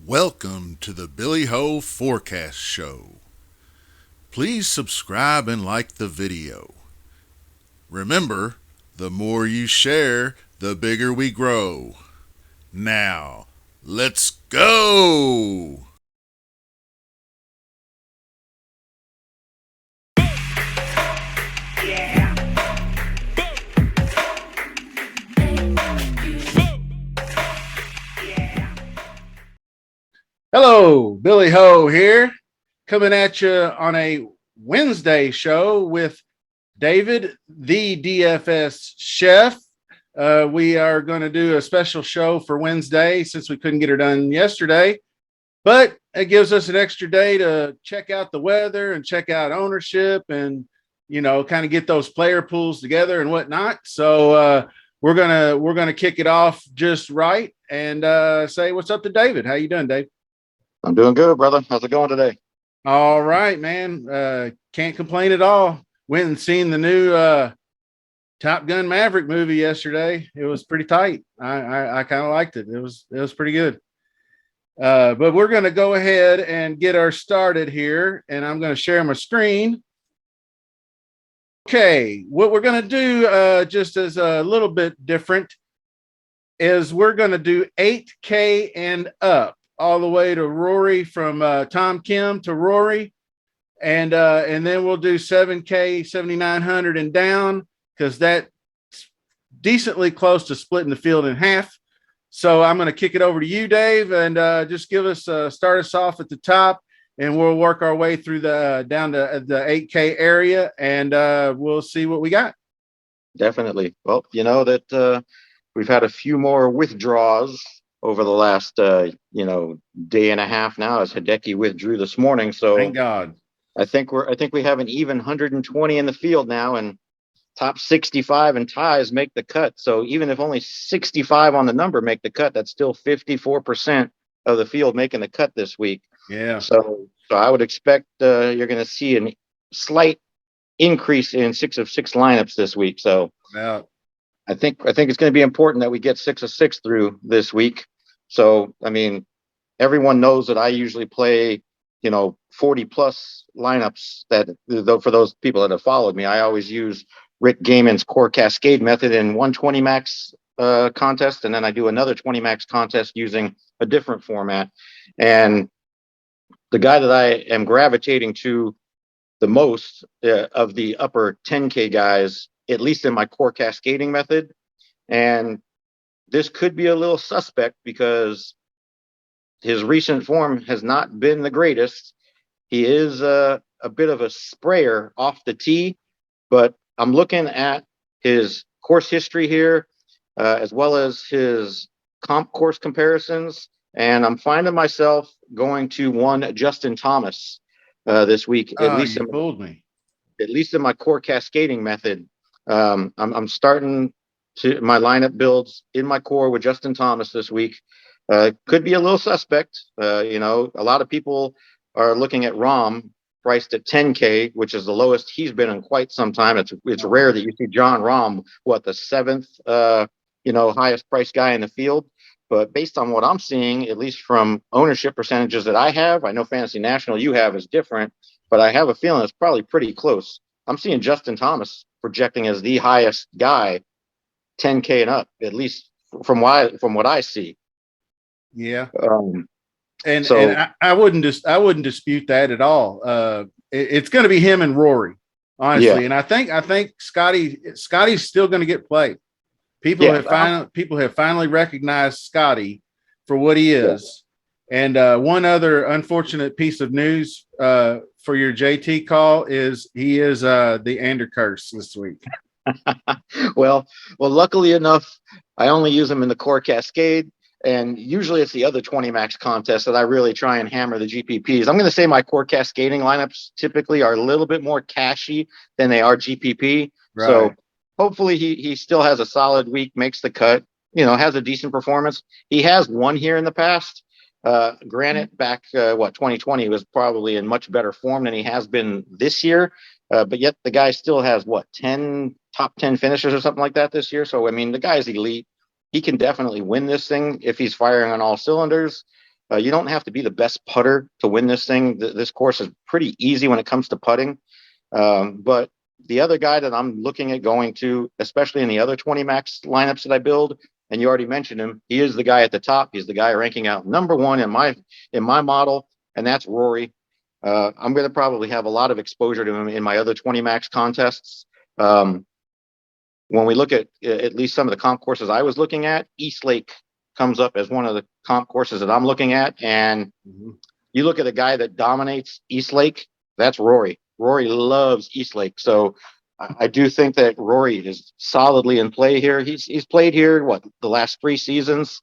Welcome to the Billy Ho Forecast Show. Please subscribe and like the video. Remember, the more you share, the bigger we grow. Now, let's go! Hello, Billy Ho here, coming at you on a Wednesday show with David, the DFS chef. We are going to do a special show for Wednesday since we couldn't get her done yesterday, but it gives us an extra day to check out the weather and check out ownership and, kind of get those player pools together and whatnot. So we're gonna kick it off just right and say what's up to David. How you doing, Dave? I'm doing good, brother. How's it going today? All right, man. Can't complain at all. Went and seen the new Top Gun Maverick movie yesterday. It was pretty tight. I kind of liked it. It was pretty good. But we're going to go ahead and get our started here, and I'm going to share my screen. Okay, what we're going to do, just as a little bit different, is we're going to do 8K and up, all the way to Rory, from Tom Kim to Rory. And then we'll do 7K, 7,900 and down, because that's decently close to splitting the field in half. So I'm going to kick it over to you, Dave, and just give us start us off at the top, and we'll work our way through the down to the 8K area, and we'll see what we got. Definitely. Well, you know that we've had a few more withdraws over the last day and a half now, as Hideki withdrew this morning. So Thank God. I think we have an even 120 in the field now, and top 65 and ties make the cut. So even if only 65 on the number make the cut, that's still 54% of the field making the cut this week. Yeah. So I would expect you're going to see a slight increase in 6 of 6 lineups this week. So yeah. I think it's going to be important that we get 6 of 6 through this week. So, I mean, everyone knows that I usually play, 40 plus lineups. That, though, for those people that have followed me, I always use Rick Gaiman's core cascade method in 120 max contest. And then I do another 20 max contest using a different format. And the guy that I am gravitating to the most of the upper 10K guys, at least in my core cascading method. And this could be a little suspect because his recent form has not been the greatest. He is a bit of a sprayer off the tee, but I'm looking at his course history here, as well as his comp course comparisons, and I'm finding myself going to one Justin Thomas this week, at least in my core cascading method. I'm starting to my lineup builds in my core with Justin Thomas this week. Could be a little suspect. A lot of people are looking at Rahm priced at 10K, which is the lowest he's been in quite some time. It's rare that you see John Rahm, the seventh, highest priced guy in the field. But based on what I'm seeing, at least from ownership percentages that I have, I know Fantasy National you have is different, but I have a feeling it's probably pretty close. I'm seeing Justin Thomas projecting as the highest guy, 10K and up, at least from what I see. Yeah. And I wouldn't dispute that at all. It's going to be him and Rory, honestly. Yeah. And I think Scottie's still going to get played. People have finally recognized Scottie for what he is. Yeah. And one other unfortunate piece of news for your JT call is he is the Ander curse this week. well, luckily enough, I only use him in the core cascade, and usually it's the other 20 max contests that I really try and hammer the GPPs. I'm going to say my core cascading lineups typically are a little bit more cashy than they are GPP. Right. So hopefully he still has a solid week, makes the cut, has a decent performance. He has won here in the past. Granted, back 2020 was probably in much better form than he has been this year. But yet the guy still has 10 top 10 finishes or something like that this year. So, I mean, the guy's elite. He can definitely win this thing if he's firing on all cylinders. You don't have to be the best putter to win this thing. This course is pretty easy when it comes to putting. But the other guy that I'm looking at going to, especially in the other 20 max lineups that I build, and you already mentioned him, he is the guy at the top. He's the guy ranking out number one in my model, and that's Rory. I'm going to probably have a lot of exposure to him in my other 20 max contests. When we look at least some of the comp courses I was looking at, East Lake comes up as one of the comp courses that I'm looking at. And you look at a guy that dominates East Lake, that's Rory. Rory loves East Lake. So I do think that Rory is solidly in play here. He's played here, the last 3 seasons.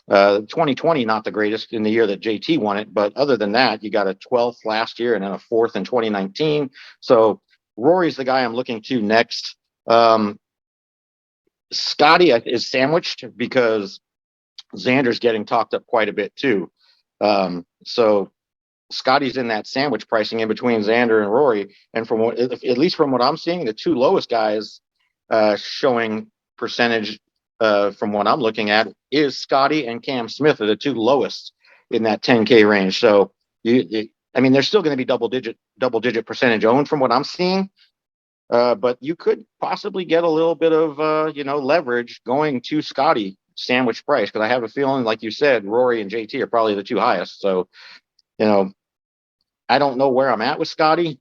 2020, not the greatest in the year that JT won it. But other than that, you got a 12th last year and then a 4th in 2019. So Rory's the guy I'm looking to next. Scottie is sandwiched because Xander's getting talked up quite a bit too. So Scottie's in that sandwich pricing in between Xander and Rory. And at least from what I'm seeing, the 2 lowest guys showing percentage from what I'm looking at is Scottie and Cam Smith are the 2 lowest in that 10K range. So they're still going to be double digit percentage owned from what I'm seeing. But you could possibly get a little bit of leverage going to Scottie sandwich price, because I have a feeling, like you said, Rory and JT are probably the 2 highest. So, I don't know where I'm at with Scottie.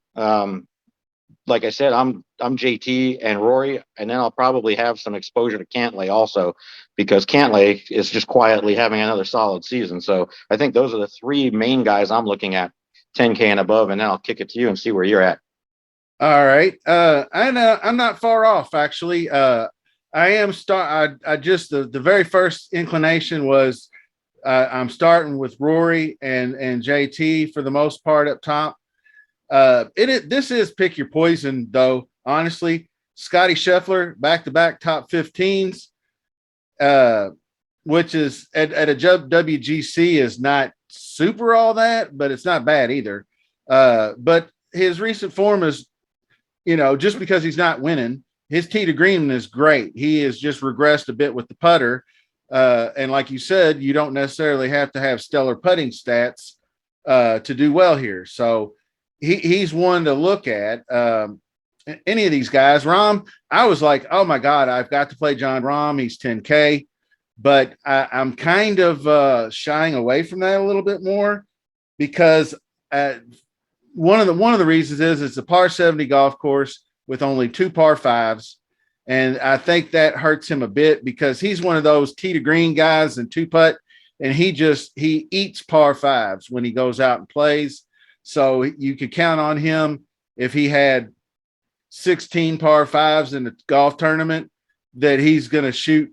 Like I said, I'm JT and Rory, and then I'll probably have some exposure to Cantlay also, because Cantlay is just quietly having another solid season. So I think those are the 3 main guys I'm looking at, 10K and above, and then I'll kick it to you and see where you're at. All right. I'm not far off, actually. I am I just the very first inclination was I'm starting with Rory and JT for the most part up top. This is pick your poison, though. Honestly, Scottie Scheffler back-to-back top 15s, which is at a WGC is not super all that, but it's not bad either. But his recent form is, just because he's not winning, his tee to green is great. He has just regressed a bit with the putter. And like you said, you don't necessarily have to have stellar putting stats to do well here. So he's one to look at. Any of these guys, Rahm, I was like, oh my God, I've got to play Jon Rahm. He's 10K, but I'm kind of shying away from that a little bit more, because one of the reasons is it's a par 70 golf course with only 2 par 5s. And I think that hurts him a bit, because he's one of those tee to green guys and 2-putt, and he eats par 5s when he goes out and plays. So you could count on him, if he had 16 par 5s in the golf tournament, that he's going to shoot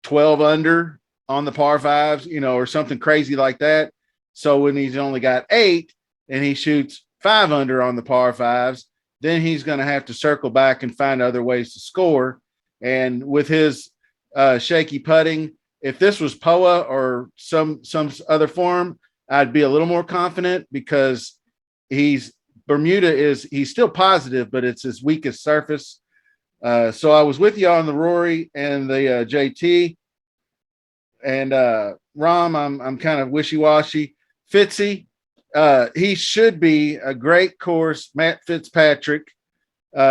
12 under on the par 5s, or something crazy like that. So when he's only got 8 and he shoots 5 under on the par 5s, then he's going to have to circle back and find other ways to score. And with his shaky putting, if this was POA or some other form, I'd be a little more confident, because he's still positive, but it's his weakest surface. So I was with you on the Rory and the JT, and Rahm, I'm kind of wishy-washy. Fitzy, he should be a great course. Matt Fitzpatrick,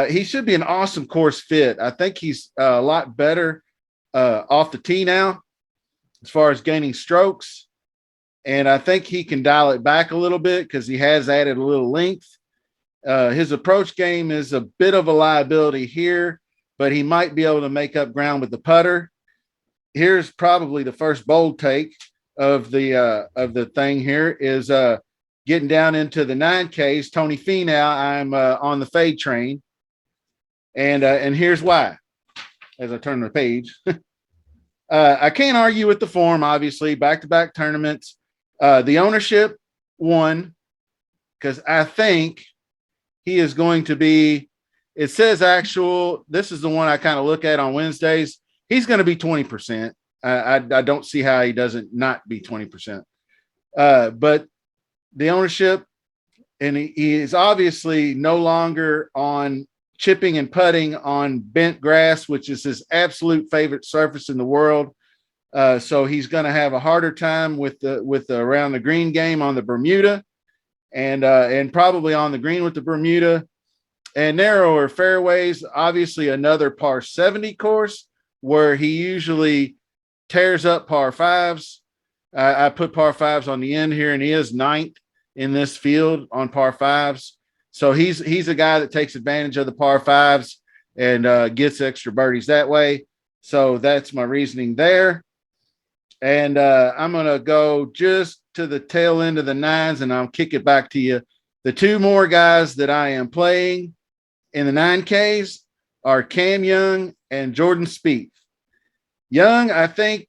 he should be an awesome course fit. I think he's a lot better off the tee now as far as gaining strokes. And I think he can dial it back a little bit, because he has added a little length. His approach game is a bit of a liability here, but he might be able to make up ground with the putter. Here's probably the first bold take of the thing here is getting down into the 9Ks. Tony Finau, I'm on the fade train. And here's why, as I turn the page. I can't argue with the form, obviously, back-to-back tournaments. The ownership won, because I think he is going to be, it says actual, this is the one I kind of look at on Wednesdays. He's going to be 20%. I don't see how he doesn't not be 20%. But the ownership, and he is obviously no longer on chipping and putting on bent grass, which is his absolute favorite surface in the world. So he's going to have a harder time with the around the green game on the Bermuda, and probably on the green with the Bermuda, and narrower fairways. Obviously, another par 70 course where he usually tears up par fives. I put par fives on the end here, and he is ninth in this field on par fives. So he's a guy that takes advantage of the par fives and gets extra birdies that way. So that's my reasoning there. And I'm going to go just to the tail end of the nines, and I'll kick it back to you. The two more guys that I am playing in the 9Ks are Cam Young and Jordan Spieth. Young, I think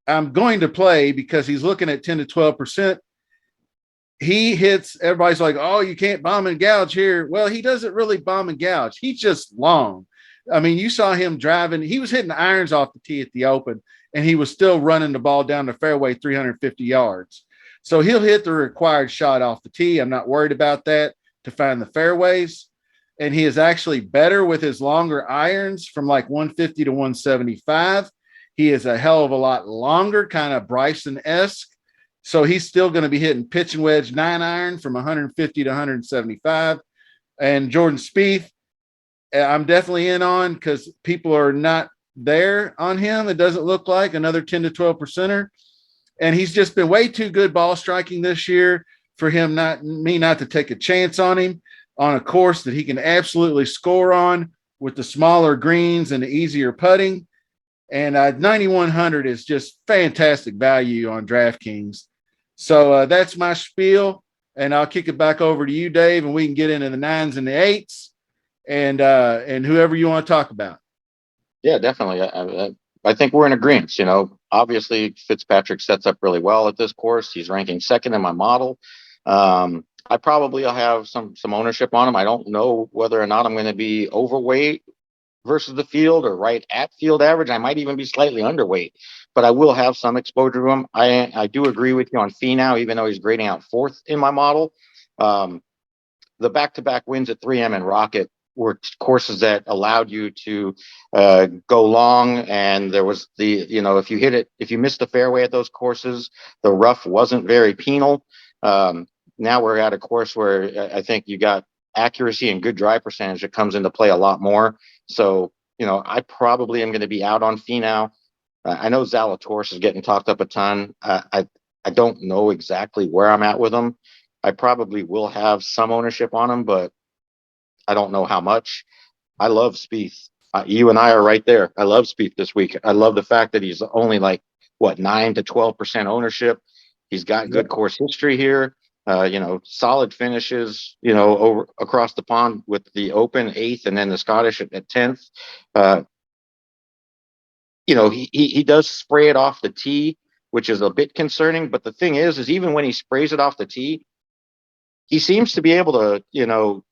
I'm going to play because he's looking at 10 to 12%. He hits, everybody's like, oh, you can't bomb and gouge here. Well, he doesn't really bomb and gouge. He's just long. I mean, you saw him driving. He was hitting irons off the tee at the Open, and he was still running the ball down the fairway 350 yards. So he'll hit the required shot off the tee. I'm not worried about that to find the fairways. And he is actually better with his longer irons from like 150 to 175. He is a hell of a lot longer, kind of Bryson-esque. So he's still going to be hitting pitch and wedge 9-iron from 150 to 175. And Jordan Spieth, I'm definitely in on because people are not there on him. It doesn't look like another 10 to 12%er. And he's just been way too good ball striking this year for him not to take a chance on him on a course that he can absolutely score on with the smaller greens and the easier putting. And 9,100 is just fantastic value on DraftKings. So that's my spiel. And I'll kick it back over to you, Dave, and we can get into the nines and the eights and whoever you want to talk about. Yeah, definitely. I think we're in agreement. You know, obviously Fitzpatrick sets up really well at this course. He's ranking second in my model. I probably will have some ownership on him. I don't know whether or not I'm going to be overweight versus the field or right at field average. I might even be slightly underweight, but I will have some exposure to him. I do agree with you on Finau, even though he's grading out fourth in my model. The back-to-back wins at 3M and Rocket were courses that allowed you to go long, and there was if you missed the fairway at those courses, the rough wasn't very penal. Now we're at a course where I think you got accuracy and good drive percentage that comes into play a lot more. So, I probably am going to be out on Finau. I know Zalatoris is getting talked up a ton. I don't know exactly where I'm at with him. I probably will have some ownership on him, but I don't know how much. I love Spieth. You and I are right there. I love Spieth this week. I love the fact that he's only 9 to 12% ownership. He's got good course history here. Solid finishes, over across the pond with the Open 8th and then the Scottish at 10th. He does spray it off the tee, which is a bit concerning. But the thing is even when he sprays it off the tee, he seems to be able to,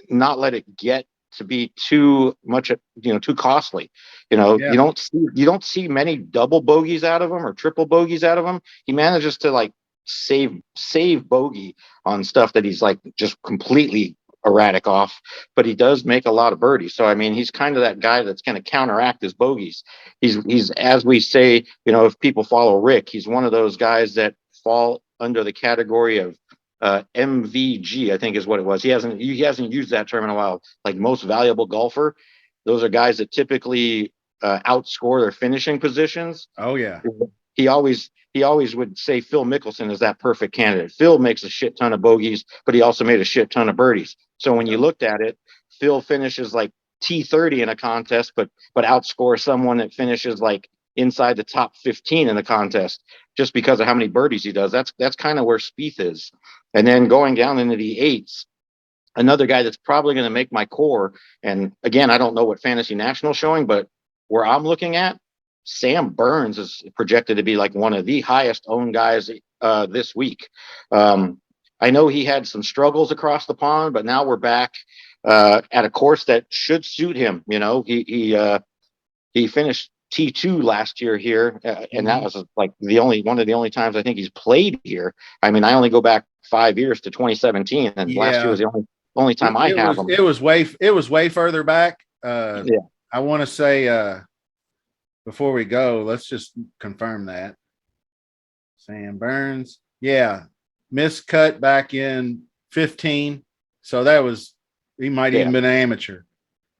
not let it get to be too much, too costly. You don't see many double bogeys out of him or triple bogeys out of him. He manages to save bogey on stuff that he's just completely erratic off, but he does make a lot of birdies. So I mean, he's kind of that guy that's going to counteract his bogeys. He's as we say, if people follow Rick, he's one of those guys that fall under the category of MVG, I think is what it was. He hasn't used that term in a while. Like most valuable golfer, those are guys that typically outscore their finishing positions. Oh yeah. He always would say Phil Mickelson is that perfect candidate. Phil makes a shit ton of bogeys, but he also made a shit ton of birdies. So when you looked at it, Phil finishes like T30 in a contest, but outscores someone that finishes inside the top 15 in the contest just because of how many birdies he does. That's kind of where Spieth is. And then going down into the eights, another guy that's probably going to make my core. And again, I don't know what Fantasy National showing, but where I'm looking at, Sam Burns is projected to be one of the highest owned guys this week. I know he had some struggles across the pond, but now we're back at a course that should suit him. He finished T2 last year here, and that was one of the only times I think he's played here. I mean, I only go back 5 years to 2017, and last year was the only time I have him. It was way further back. I want to say before we go, let's just confirm that. Sam Burns. Yeah. Missed cut back in 15. So that was, he might even been an amateur.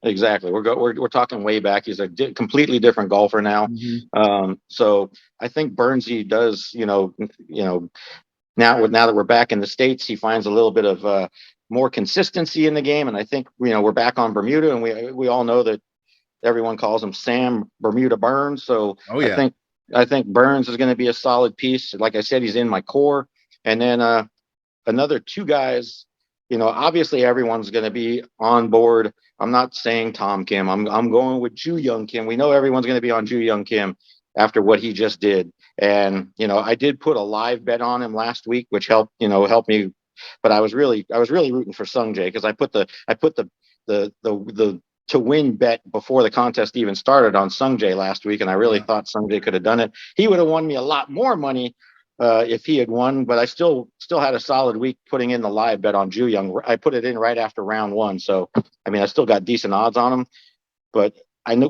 Exactly. We're talking way back. He's a completely different golfer now. So I think Burnsy does, now that we're back in the States, he finds a little bit of more consistency in the game. And I think, we're back on Bermuda, and we all know that everyone calls him Sam Bermuda Burns. So I think Burns is going to be a solid piece. Like I said, he's in my core. And then another two guys, obviously everyone's going to be on board. I'm not saying Tom Kim. I'm going with Ju Young Kim. We know everyone's going to be on Ju Young Kim after what he just did. And, I did put a live bet on him last week, which helped me. But I was really rooting for Sung Jae, because I put the to win bet before the contest even started on Sung Jae last week. And I really thought Sung Jae could have done it. He would have won me a lot more money if he had won, but I still had a solid week putting in the live bet on Ju Young. I put it in right after round one. So, I still got decent odds on him, but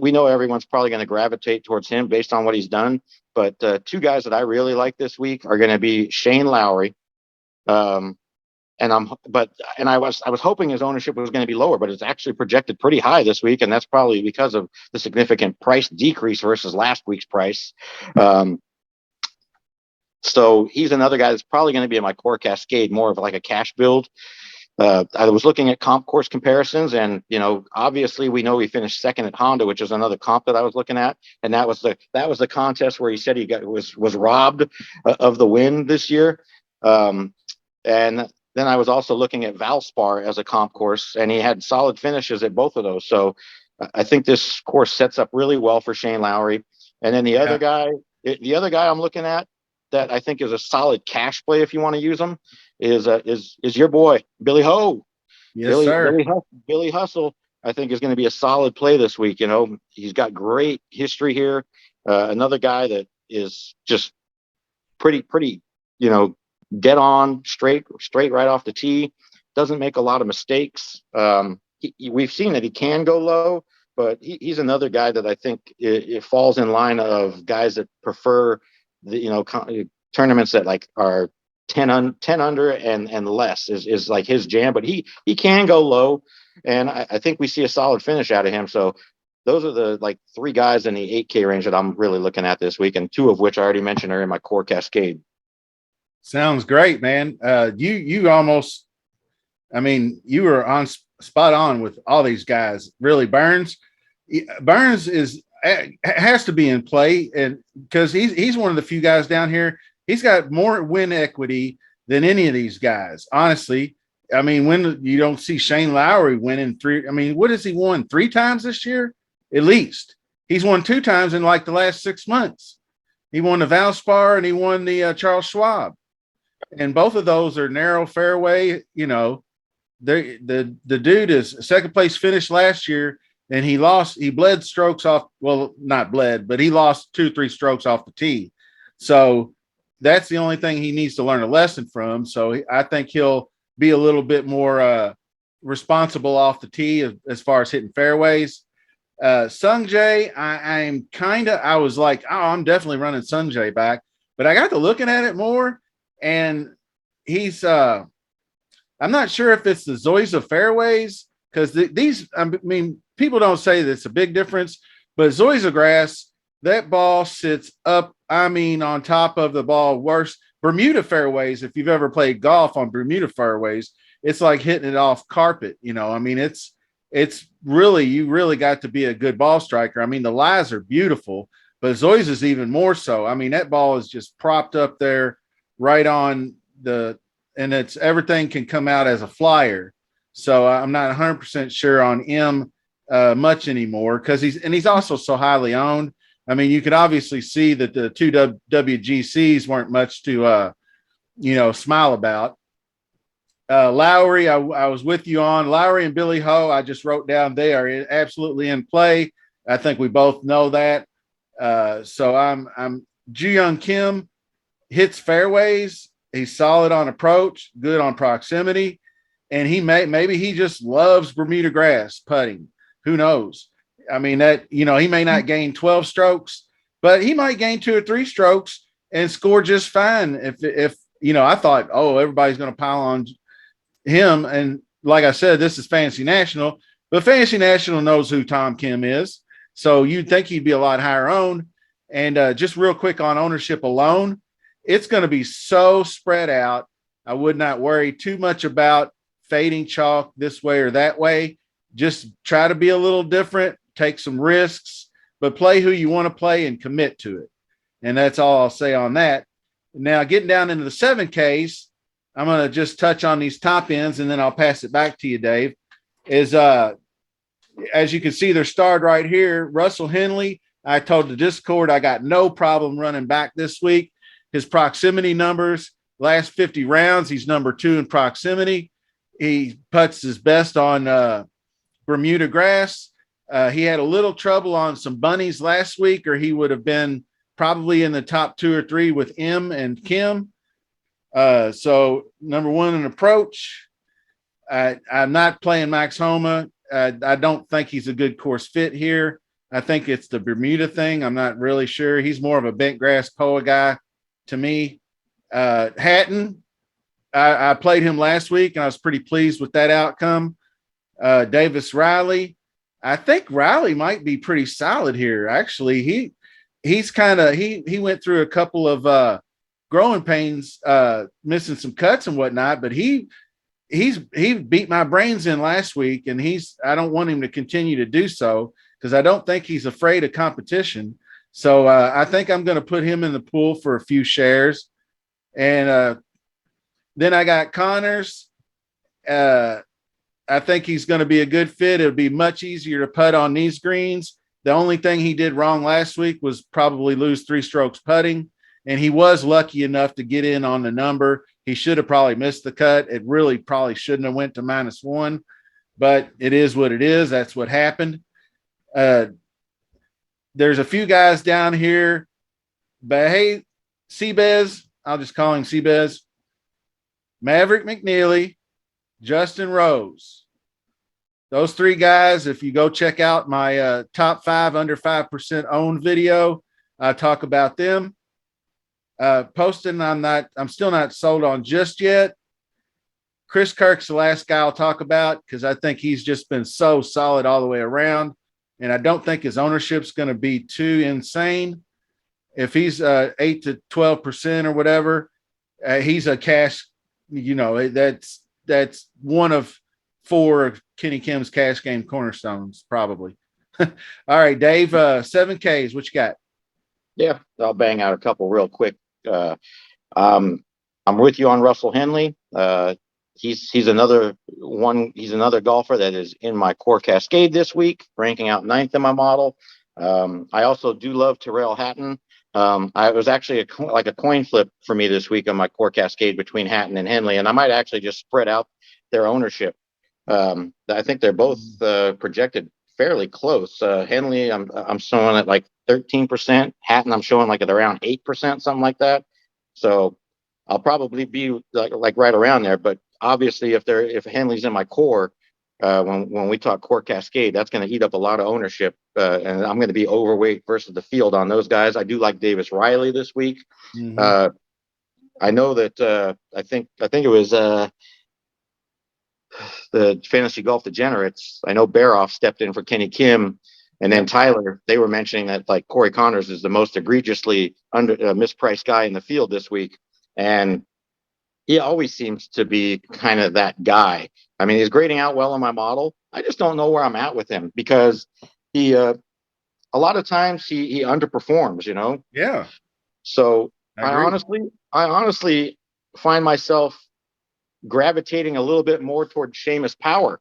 we know everyone's probably going to gravitate towards him based on what he's done. But two guys that I really like this week are going to be Shane Lowry. And I was hoping his ownership was going to be lower, but it's actually projected pretty high this week. And that's probably because of the significant price decrease versus last week's price. So he's another guy that's probably going to be in my core cascade, more of like a cash build. I was looking at comp course comparisons, and obviously we know he finished second at Honda, which is another comp that I was looking at, and that was the contest where he said he was robbed of the win this year. And then I was also looking at Valspar as a comp course, and he had solid finishes at both of those. So I think this course sets up really well for Shane Lowry. And then the other guy I'm looking at that I think is a solid cash play if you want to use him is your boy Billy Ho. Yes, sir. Billy Hustle, I think, is going to be a solid play this week. He's got great history here. Another guy that is just pretty, dead on, straight right off the tee. Doesn't make a lot of mistakes. We've seen that he can go low, but he's another guy that I think it falls in line of guys that prefer the tournaments that like are 10 under and less is like his jam. But he can go low, and I think we see a solid finish out of him. So those are the three guys in the 8K range that I'm really looking at this week, and two of which I already mentioned are in my core cascade. Sounds great, man. You almost, you were on spot on with all these guys. Really, Burns has to be in play, and because he's one of the few guys down here. He's got more win equity than any of these guys. Honestly, when you don't see Shane Lowry winning three, what has he won 3 times this year? At least he's won 2 times in the last 6 months. He won the Valspar and he won the Charles Schwab. And both of those are narrow fairway. The dude is second place finish last year, and he bled strokes off. Well, not bled, but he lost 2-3 strokes off the tee. So that's the only thing he needs to learn a lesson from. So I think he'll be a little bit more responsible off the tee as far as hitting fairways. Sung Jae, I was like, oh, I'm definitely running Sung Jae back, but I got to looking at it more. And he's, I'm not sure if it's the Zoysia fairways, because people don't say that's a big difference, but Zoysia grass, that ball sits up, on top of the ball worse. Bermuda fairways, if you've ever played golf on Bermuda fairways, it's like hitting it off carpet. It's really, you really got to be a good ball striker. The lies are beautiful, but Zoysia's even more so. That ball is just propped up there right on and it's everything can come out as a flyer. So I'm not 100% sure on him much anymore, because he's also so highly owned. You could obviously see that the 2 WGCs weren't much to smile about. Lowry, I was with you on Lowry and Billy Ho. I just wrote down they are absolutely in play. I think we both know that. So I'm Ju Young Kim. Hits fairways. He's solid on approach, good on proximity, and maybe he just loves Bermuda grass putting. Who knows? He may not gain 12 strokes, but he might gain 2 or 3 strokes and score just fine. If I thought, oh, everybody's going to pile on him. And like I said, this is Fantasy National, but Fantasy National knows who Tom Kim is. So you'd think he'd be a lot higher owned. And just real quick on ownership alone, it's going to be so spread out. I would not worry too much about fading chalk this way or that way. Just try to be a little different, take some risks, but play who you want to play and commit to it. And that's all I'll say on that. Now, getting down into the 7Ks, I'm going to just touch on these top ends and then I'll pass it back to you, Dave. As you can see, they're starred right here. Russell Henley, I told the Discord I got no problem running back this week. His proximity numbers, last 50 rounds, he's number 2 in proximity. He putts his best on Bermuda grass. He had a little trouble on some bunnies last week, or he would have been probably in the top 2 or 3 with M and Kim. So number 1 in approach. I'm not playing Max Homa. I don't think he's a good course fit here. I think it's the Bermuda thing. I'm not really sure. He's more of a bent grass POA guy to me. Hatton, I played him last week and I was pretty pleased with that outcome. Davis Riley, I think Riley might be pretty solid here. Actually, he's kind of he went through a couple of growing pains, missing some cuts and whatnot, but he beat my brains in last week, and I don't want him to continue to do so because I don't think he's afraid of competition. So I think I'm going to put him in the pool for a few shares. And then I got Connors. I think he's going to be a good fit. It'll be much easier to putt on these greens. The only thing he did wrong last week was probably lose 3 strokes putting, and he was lucky enough to get in on the number. He should have probably missed the cut. It really probably shouldn't have went to -1, but it is what it is. That's what happened. There's a few guys down here, but hey, Seabez, I'll just call him Seabez, Maverick McNeely, Justin Rose. Those 3 guys, if you go check out my top 5 under 5% owned video, I talk about them. Poston, I'm still not sold on just yet. Chris Kirk's the last guy I'll talk about because I think he's just been so solid all the way around. And I don't think his ownership's going to be too insane. If he's 8 to 12% or whatever, he's a cash, that's one of 4 of Kenny Kim's cash game cornerstones, probably. All right, Dave, 7Ks, what you got? Yeah, I'll bang out a couple real quick. I'm with you on Russell Henley. He's another one. He's another golfer that is in my core cascade this week, ranking out 9th in my model. I also do love Tyrrell Hatton. I was actually like a coin flip for me this week on my core cascade between Hatton and Henley, and I might actually just spread out their ownership. I think they're both projected fairly close. Henley, I'm showing at like 13%. Hatton, I'm showing like at around 8%, something like that. So I'll probably be like right around there. But obviously, if Henley's in my core, when we talk core cascade, that's going to eat up a lot of ownership, and I'm going to be overweight versus the field on those guys. I do like Davis Riley this week. Mm-hmm. I know that I think it was the Fantasy Golf Degenerates. I know Baroff stepped in for Kenny Kim, and then Tyler. They were mentioning that like Corey Connors is the most egregiously mispriced guy in the field this week, and he always seems to be kind of that guy. I mean, he's grading out well in my model. I just don't know where I'm at with him because he a lot of times he underperforms, Yeah. So I honestly find myself gravitating a little bit more toward Seamus Power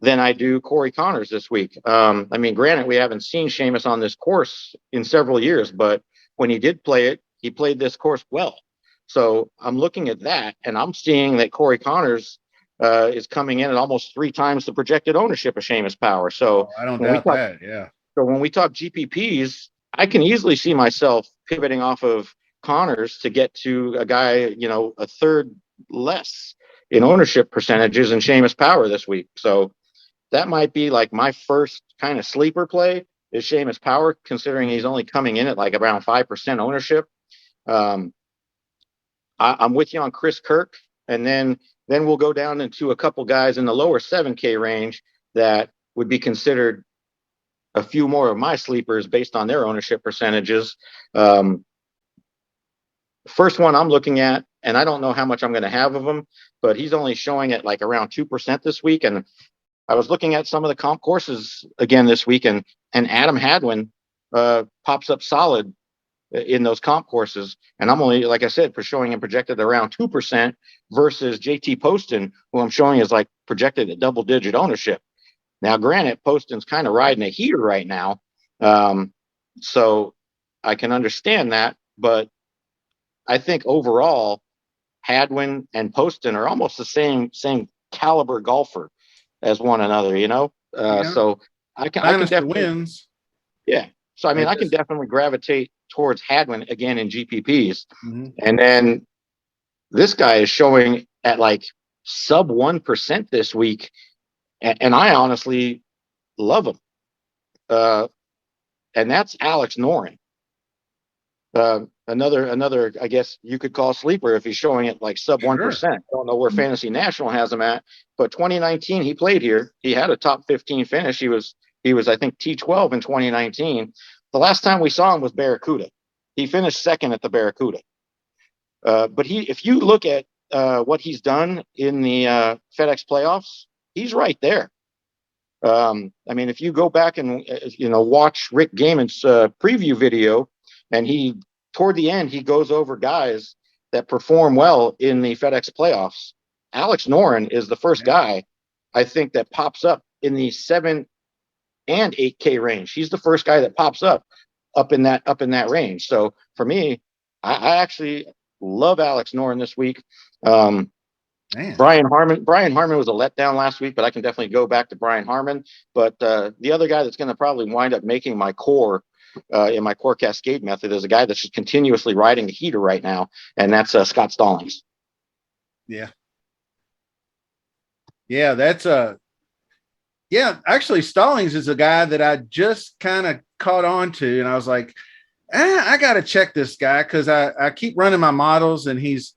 than I do Corey Connors this week. I mean, granted, we haven't seen Seamus on this course in several years, but when he did play it, he played this course well. So I'm looking at that, and I'm seeing that Corey Connors is coming in at almost 3 times the projected ownership of Seamus Power. So I don't doubt that. Yeah. So when we talk GPPs, I can easily see myself pivoting off of Connors to get to a guy, a third less in ownership percentages than Seamus Power this week. So that might be like my first kind of sleeper play. is Seamus Power, considering he's only coming in at like around 5% ownership. I'm with you on Chris Kirk, and then we'll go down into a couple guys in the lower 7K range that would be considered a few more of my sleepers based on their ownership percentages. First one I'm looking at, and I don't know how much I'm going to have of him, but he's only showing at like around 2% this week. And I was looking at some of the comp courses again this week, and Adam Hadwin pops up solid in those comp courses. And I'm only, like I said, for showing him projected around 2% versus JT Poston, who I'm showing is like projected at double-digit ownership. Now, granted, Poston's kind of riding a heater right now, so I can understand that. But I think overall, Hadwin and Poston are almost the same caliber golfer as one another, you know. So I can definitely wins. Yeah. So I mean, I can definitely gravitate towards Hadwin again in GPPs, and then this guy is showing at like sub 1% this week, and I honestly love him. And that's Alex Noren. Another, I guess you could call sleeper if he's showing it like sub 1%. Don't know where Fantasy National has him at, but 2019 he played here. He had a top 15 finish. He was I think T12 in 2019. The last time we saw him was Barracuda. He finished second at the Barracuda. But if you look at what he's done in the FedEx playoffs, he's right there. I mean, if you go back and watch Rick Gaiman's preview video, and toward the end he goes over guys that perform well in the FedEx playoffs. Alex Noren is the first guy I think that pops up in the 7 and 8K range. He's the first guy that pops up in that range. So for me, I actually love Alex Noren this week. Brian Harman was a letdown last week, but I can definitely go back to Brian Harman. But the other guy that's going to probably wind up making my core in my core cascade method is a guy that's just continuously riding the heater right now, and that's Scott Stallings. Actually, Stallings is a guy that I just kind of caught on to, and I was like, I got to check this guy because I keep running my models, and he's,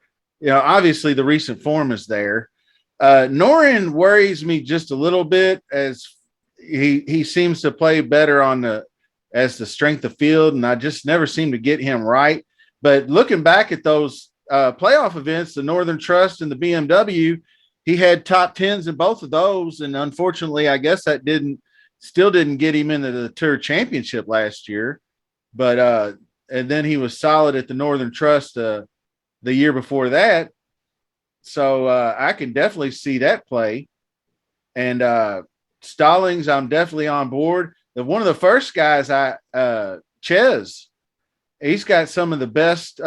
obviously the recent form is there. Noren worries me just a little bit as he seems to play better as the strength of field, and I just never seem to get him right. But looking back at those playoff events, the Northern Trust and the BMW, he had top 10s in both of those. And unfortunately, I guess that still didn't get him into the Tour Championship last year. But and then he was solid at the Northern Trust the year before that. So I can definitely see that play. And Stallings, I'm definitely on board. One of the first guys, Ches, he's got some of the best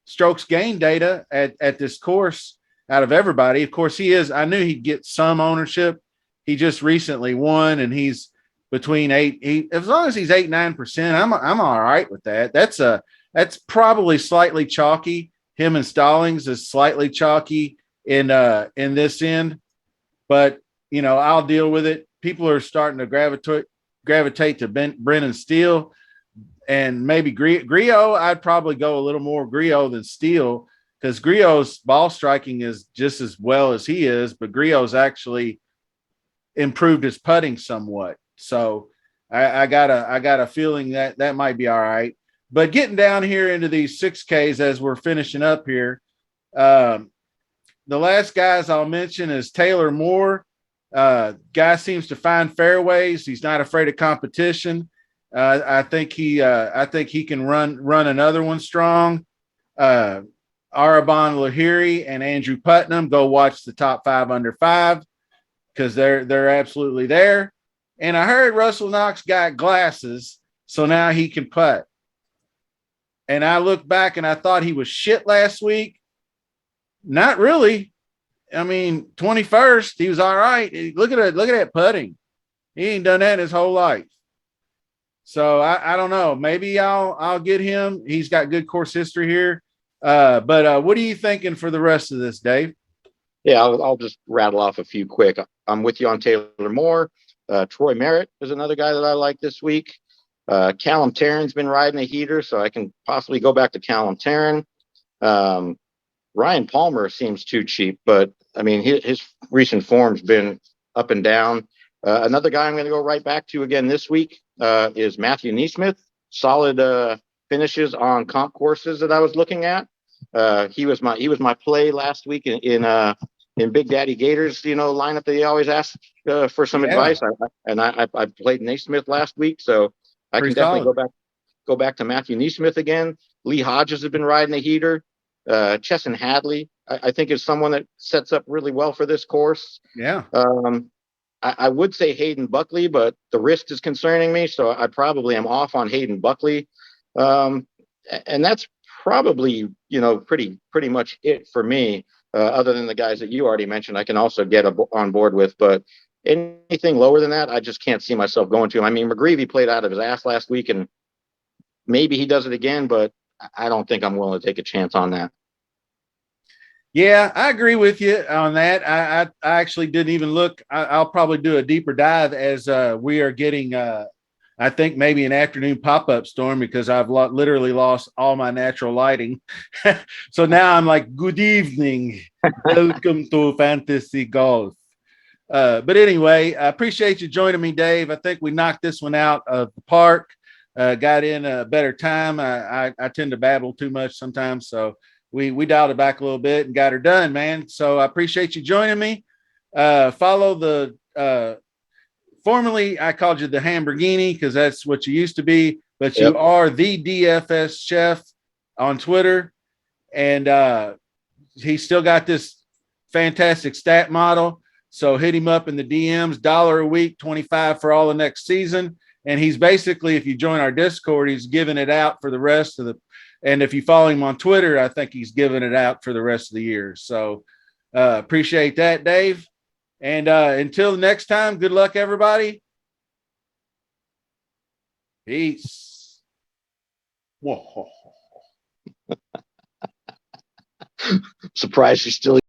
strokes gain data at this course out of everybody. Of course, I knew he'd get some ownership. He just recently won, and he's between as long as he's 8-9%, I'm all right with that. That's probably slightly chalky. Him and Stallings is slightly chalky in this end, but I'll deal with it. People are starting to gravitate to Brennan Steele and maybe Griot. I'd probably go a little more Griot than Steele, because Griot's ball striking is just as well as he is, but Griot's actually improved his putting somewhat. So I got a feeling that might be all right. But getting down here into these 6Ks as we're finishing up here, the last guys I'll mention is Taylor Moore. Guy seems to find fairways. He's not afraid of competition. I think he can run another one strong. Arabon Lahiri and Andrew Putnam, go watch the top 5 under 5 because they're absolutely there. And I heard Russell Knox got glasses, so now he can putt. And I looked back and I thought he was shit last week. Not really. I mean, 21st, he was all right. Look at that putting. He ain't done that his whole life. So I don't know. Maybe I'll get him. He's got good course history here. But what are you thinking for the rest of this, Dave? Yeah, I'll just rattle off a few quick. I'm with you on Taylor Moore. Troy Merritt is another guy that I like this week. Callum Tarren's been riding a heater, so I can possibly go back to Callum Tarren. Ryan Palmer seems too cheap, but I mean, his recent form's been up and down. Another guy I'm going to go right back to again this week is Matthew Neesmith. Solid finishes on comp courses that I was looking at. He was my play last week in Big Daddy Gators, lineup that he always asks for some advice. I played Naismith last week, so I Pretty can definitely solid. go back to Matthew Neesmith again. Lee Hodges has been riding a heater. Chesson Hadley, I think, is someone that sets up really well for this course. Yeah. I would say Hayden Buckley, but the risk is concerning me, so I probably am off on Hayden Buckley. And that's probably, pretty much it for me. Other than the guys that you already mentioned, I can also get on board with. But anything lower than that, I just can't see myself going to. I mean, McGreevy played out of his ass last week, and maybe he does it again, but I don't think I'm willing to take a chance on that. Yeah, I agree with you on that. I actually didn't even look. I'll probably do a deeper dive as we are getting, I think, maybe an afternoon pop-up storm because I've literally lost all my natural lighting. So now I'm like, good evening. Welcome to Fantasy Golf. But anyway, I appreciate you joining me, Dave. I think we knocked this one out of the park. Got in a better time. I tend to babble too much sometimes, so we dialed it back a little bit and got her done, man. So I appreciate you joining me. Follow the formerly I called you the Hamburgini because that's what you used to be, but you are the DFS chef on Twitter, and he's still got this fantastic stat model. So hit him up in the DMs, $1 a week, 25 for all the next season. And he's basically, if you join our Discord, he's giving it out for the rest of the, and if you follow him on Twitter, I think he's giving it out for the rest of the year. So appreciate that, Dave. And until next time, good luck, everybody. Peace. Surprised you're still